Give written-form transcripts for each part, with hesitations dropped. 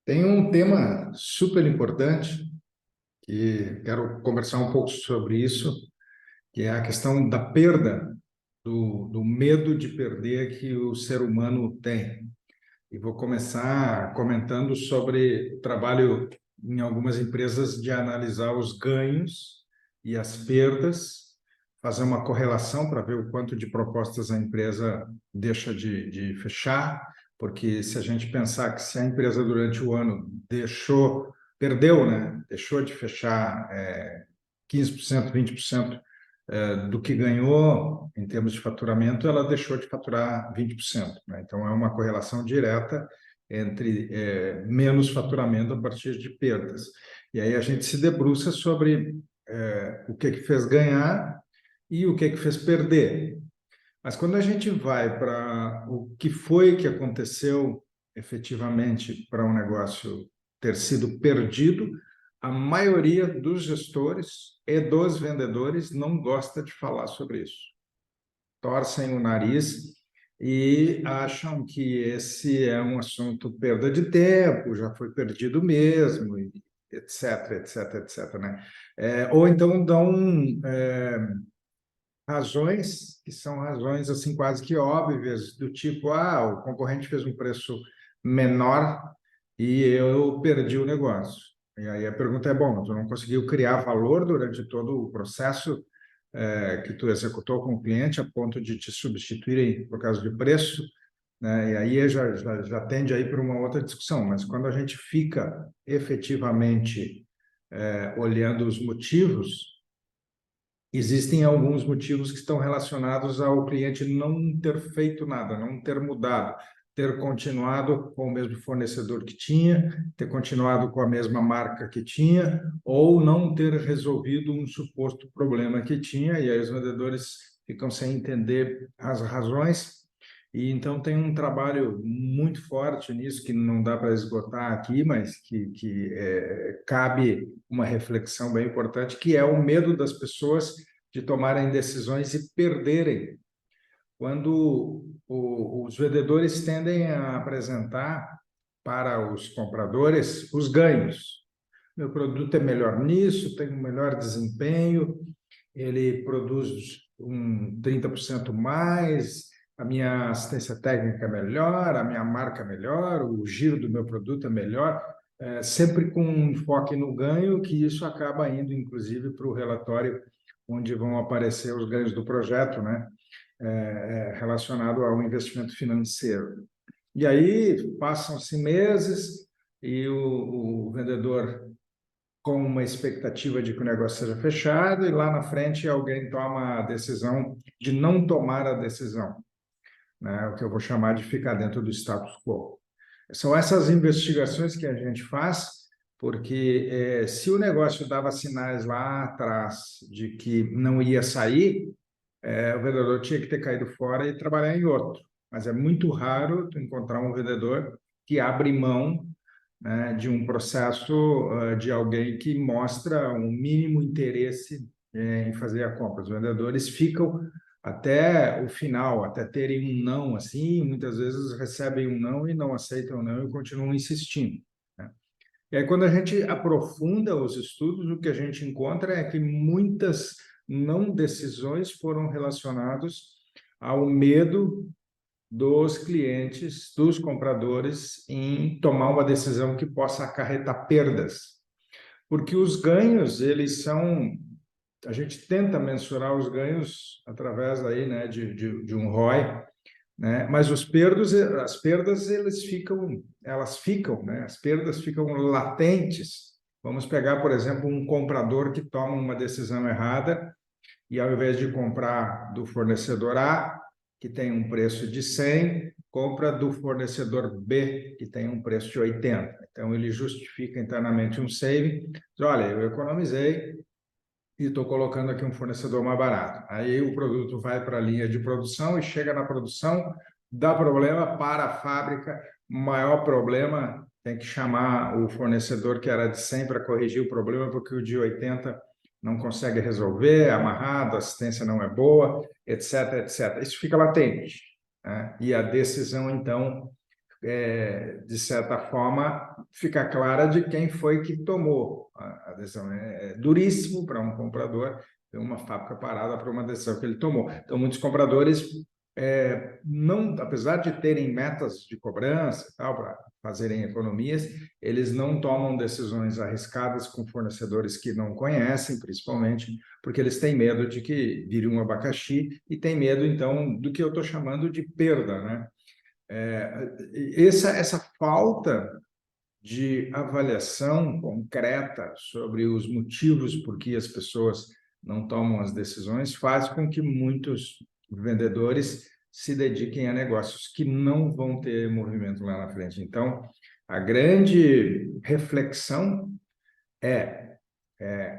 Tem um tema super importante que quero conversar um pouco sobre isso, que é a questão da perda, do medo de perder que o ser humano tem. E vou começar comentando sobre o trabalho em algumas empresas de analisar os ganhos e as perdas, fazer uma correlação para ver o quanto de propostas a empresa deixa de fechar, porque se a gente pensar que se a empresa durante o ano perdeu, né? Deixou de fechar 15%, 20% do que ganhou em termos de faturamento, ela deixou de faturar 20%, né? Então, é uma correlação direta entre menos faturamento a partir de perdas. E aí a gente se debruça sobre o que fez ganhar e o que fez perder. Mas quando a gente vai para o que foi que aconteceu efetivamente para um negócio ter sido perdido, a maioria dos gestores e dos vendedores não gosta de falar sobre isso. Torcem o nariz e acham que esse é um assunto perda de tempo, já foi perdido mesmo, etc, etc, etc, né? Ou então dão razões que são razões assim quase que óbvias, do tipo, o concorrente fez um preço menor e eu perdi o negócio. E aí a pergunta é, bom, tu não conseguiu criar valor durante todo o processo que tu executou com o cliente a ponto de te substituírem por causa de preço, né? E aí já tende aí para uma outra discussão, mas quando a gente fica efetivamente olhando os motivos, existem alguns motivos que estão relacionados ao cliente não ter feito nada, não ter mudado, ter continuado com o mesmo fornecedor que tinha, ter continuado com a mesma marca que tinha, ou não ter resolvido um suposto problema que tinha, e aí os vendedores ficam sem entender as razões. E então tem um trabalho muito forte nisso, que não dá para esgotar aqui, mas que cabe uma reflexão bem importante, que é o medo das pessoas de tomarem decisões e perderem. Quando os vendedores tendem a apresentar para os compradores os ganhos. Meu produto é melhor nisso, tem um melhor desempenho, ele produz 30% mais, a minha assistência técnica é melhor, a minha marca é melhor, o giro do meu produto é melhor, sempre com um enfoque no ganho, que isso acaba indo, inclusive, para o relatório onde vão aparecer os ganhos do projeto, né? Relacionado ao investimento financeiro. E aí passam-se meses e o vendedor com uma expectativa de que o negócio seja fechado, e lá na frente alguém toma a decisão de não tomar a decisão, né? O que eu vou chamar de ficar dentro do status quo. São essas investigações que a gente faz, porque se o negócio dava sinais lá atrás de que não ia sair, o vendedor tinha que ter caído fora e trabalhar em outro. Mas é muito raro tu encontrar um vendedor que abre mão, né, de um processo de alguém que mostra um mínimo interesse em fazer a compra. Os vendedores ficam até o final, até terem um não, assim, muitas vezes recebem um não e não aceitam o não e continuam insistindo, né? E aí, quando a gente aprofunda os estudos, o que a gente encontra é que muitas não decisões foram relacionadas ao medo dos clientes, dos compradores, em tomar uma decisão que possa acarretar perdas. Porque os ganhos, eles são... A gente tenta mensurar os ganhos através aí, né, de um ROI, né? Mas as perdas, elas ficam, né? As perdas ficam latentes. Vamos pegar, por exemplo, um comprador que toma uma decisão errada e, ao invés de comprar do fornecedor A, que tem um preço de 100, compra do fornecedor B, que tem um preço de 80. Então, ele justifica internamente um saving, diz, olha, eu economizei e estou colocando aqui um fornecedor mais barato. Aí o produto vai para a linha de produção e chega na produção, dá problema para a fábrica, maior problema, tem que chamar o fornecedor que era de 100 para corrigir o problema, porque o de 80 não consegue resolver, é amarrado, a assistência não é boa, etc, etc. Isso fica latente, né? E a decisão, então, de certa forma, ficar clara de quem foi que tomou a decisão. É duríssimo para um comprador ter uma fábrica parada para uma decisão que ele tomou. Então, muitos compradores, não, apesar de terem metas de cobrança e tal, para fazerem economias, eles não tomam decisões arriscadas com fornecedores que não conhecem, principalmente, porque eles têm medo de que vire um abacaxi e têm medo, então, do que eu estou chamando de perda, né? Essa falta de avaliação concreta sobre os motivos por que as pessoas não tomam as decisões faz com que muitos vendedores se dediquem a negócios que não vão ter movimento lá na frente. Então, a grande reflexão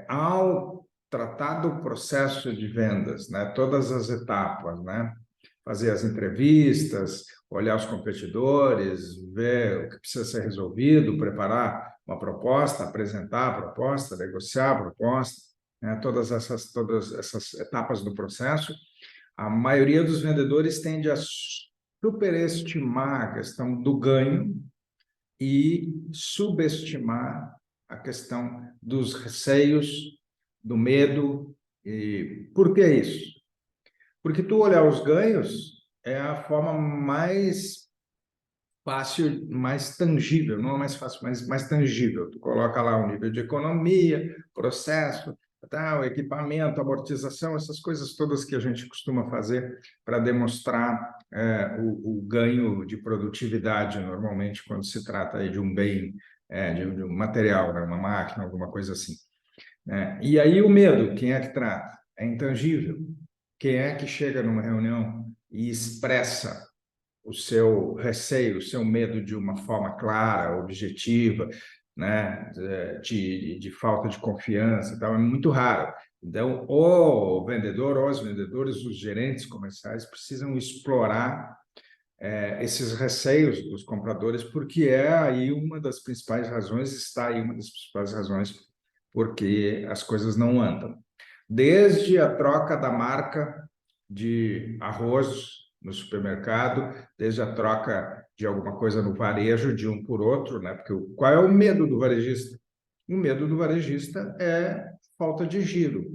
ao tratar do processo de vendas, né, todas as etapas, né, fazer as entrevistas, olhar os competidores, ver o que precisa ser resolvido, preparar uma proposta, apresentar a proposta, negociar a proposta, né, todas essas etapas do processo. A maioria dos vendedores tende a superestimar a questão do ganho e subestimar a questão dos receios, do medo. E por que isso? Porque tu olhar os ganhos é a forma mais fácil, mais tangível, não é mais fácil, mas mais tangível. Tu coloca lá o nível de economia, processo, tal, equipamento, amortização, essas coisas todas que a gente costuma fazer para demonstrar o ganho de produtividade, normalmente, quando se trata aí de um bem, de um material, né, uma máquina, alguma coisa assim, né? E aí o medo, quem é que trata? É intangível. Quem é que chega numa reunião e expressa o seu receio, o seu medo de uma forma clara, objetiva, né, de falta de confiança e tal, é muito raro. Então, o vendedor, ou os vendedores, os gerentes comerciais precisam explorar esses receios dos compradores, porque é aí uma das principais razões, está aí uma das principais razões porque as coisas não andam. Desde a troca da marca de arroz no supermercado, desde a troca de alguma coisa no varejo de um por outro, né? Porque qual é o medo do varejista? O medo do varejista é falta de giro.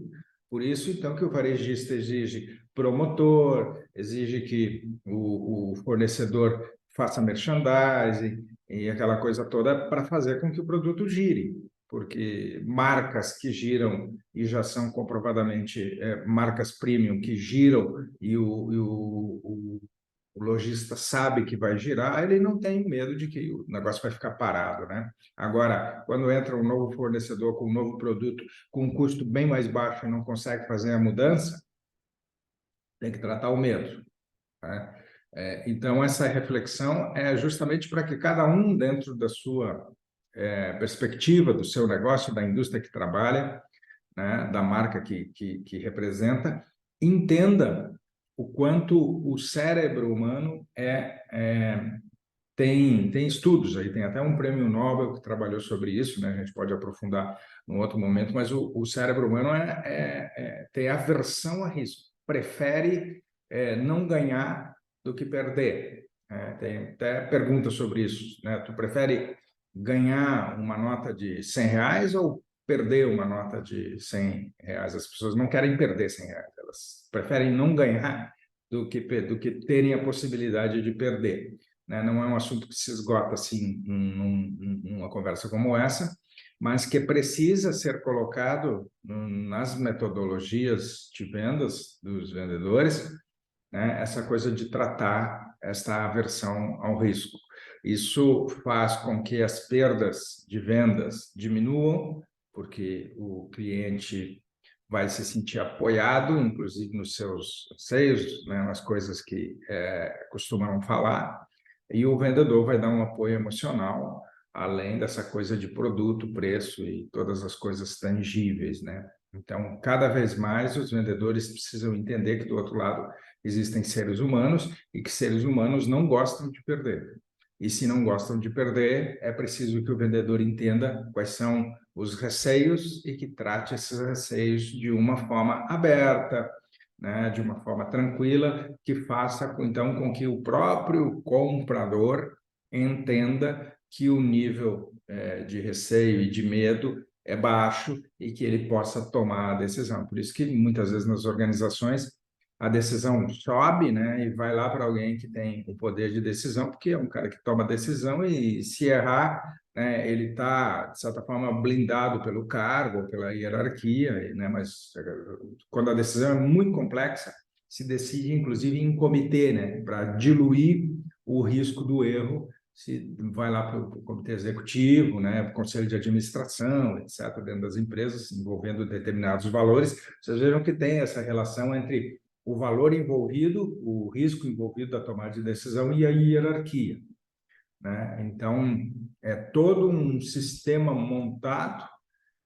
Por isso, então, que o varejista exige promotor, exige que o fornecedor faça merchandising e aquela coisa toda para fazer com que o produto gire. Porque marcas que giram e já são comprovadamente marcas premium que giram e o lojista sabe que vai girar, ele não tem medo de que o negócio vai ficar parado, né? Agora, quando entra um novo fornecedor com um novo produto com um custo bem mais baixo e não consegue fazer a mudança, tem que tratar o medo, né? Então, essa reflexão é justamente para que cada um, dentro da sua perspectiva, do seu negócio, da indústria que trabalha, né, da marca que representa, entenda o quanto o cérebro humano tem estudos aí, tem até um prêmio Nobel que trabalhou sobre isso, né? A gente pode aprofundar num outro momento, mas o cérebro humano tem aversão a risco, prefere não ganhar do que perder. Tem até pergunta sobre isso, né? Tu prefere ganhar uma nota de R$ 100 ou perder uma nota de R$ 100? As pessoas não querem perder R$ 100, elas preferem não ganhar do que terem a possibilidade de perder, né? Não é um assunto que se esgota assim numa conversa como essa, mas que precisa ser colocado nas metodologias de vendas dos vendedores, né? Essa coisa de tratar esta aversão ao risco. Isso faz com que as perdas de vendas diminuam, porque o cliente vai se sentir apoiado, inclusive nos seus anseios, né, nas coisas que costumam falar, e o vendedor vai dar um apoio emocional, além dessa coisa de produto, preço e todas as coisas tangíveis, né? Então, cada vez mais os vendedores precisam entender que do outro lado existem seres humanos e que seres humanos não gostam de perder. E se não gostam de perder, é preciso que o vendedor entenda quais são os receios e que trate esses receios de uma forma aberta, né, de uma forma tranquila, que faça então com que o próprio comprador entenda que o nível de receio e de medo é baixo e que ele possa tomar a decisão. Por isso que muitas vezes nas organizações a decisão sobe, né, e vai lá para alguém que tem o poder de decisão, porque é um cara que toma decisão e se errar, né, ele está, de certa forma, blindado pelo cargo ou pela hierarquia, né, mas quando a decisão é muito complexa, se decide, inclusive, em comitê, né, para diluir o risco do erro, se vai lá para o comitê executivo, né, para o conselho de administração, etc., dentro das empresas, envolvendo determinados valores. Vocês vejam que tem essa relação entre o valor envolvido, o risco envolvido da tomada de decisão e a hierarquia, né? Então, é todo um sistema montado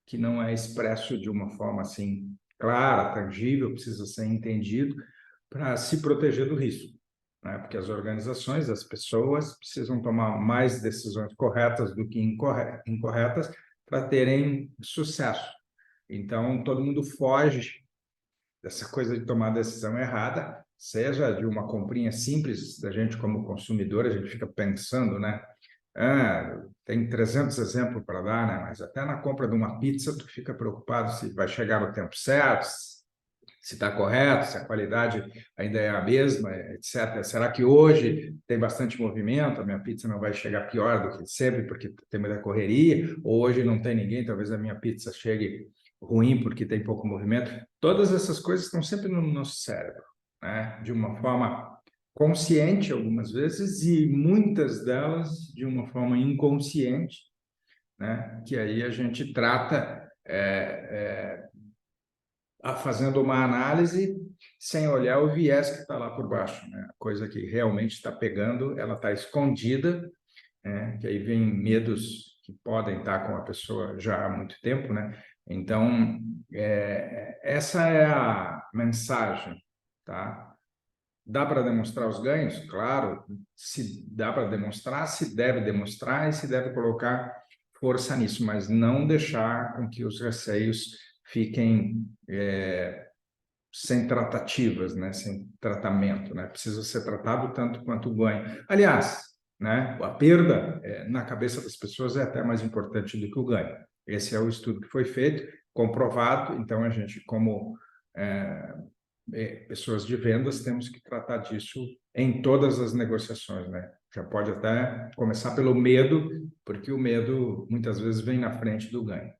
que não é expresso de uma forma assim clara, tangível, precisa ser entendido para se proteger do risco, né? Porque as organizações, as pessoas precisam tomar mais decisões corretas do que incorretas para terem sucesso. Então, todo mundo foge dessa coisa de tomar decisão errada, seja de uma comprinha simples da gente como consumidor, a gente fica pensando, né? Tem 300 exemplos para dar, né? Mas até na compra de uma pizza, tu fica preocupado se vai chegar no tempo certo, se está correto, se a qualidade ainda é a mesma, etc. Será que hoje tem bastante movimento? A minha pizza não vai chegar pior do que sempre porque tem muita correria? Ou hoje não tem ninguém, talvez a minha pizza chegue ruim porque tem pouco movimento? Todas essas coisas estão sempre no nosso cérebro, né? De uma forma consciente algumas vezes e muitas delas de uma forma inconsciente, né? Que aí a gente trata fazendo uma análise sem olhar o viés que está lá por baixo, né? A coisa que realmente está pegando, ela está escondida, né? Que aí vem medos que podem estar com a pessoa já há muito tempo, né? Então, essa é a mensagem, tá? Dá para demonstrar os ganhos? Claro, se dá para demonstrar, se deve demonstrar e se deve colocar força nisso, mas não deixar com que os receios fiquem sem tratativas, né? Sem tratamento, né? Precisa ser tratado tanto quanto o ganho. Aliás, né? A perda na cabeça das pessoas é até mais importante do que o ganho. Esse é o estudo que foi feito, comprovado. Então a gente, como pessoas de vendas, temos que tratar disso em todas as negociações, né? Já pode até começar pelo medo, porque o medo muitas vezes vem na frente do ganho.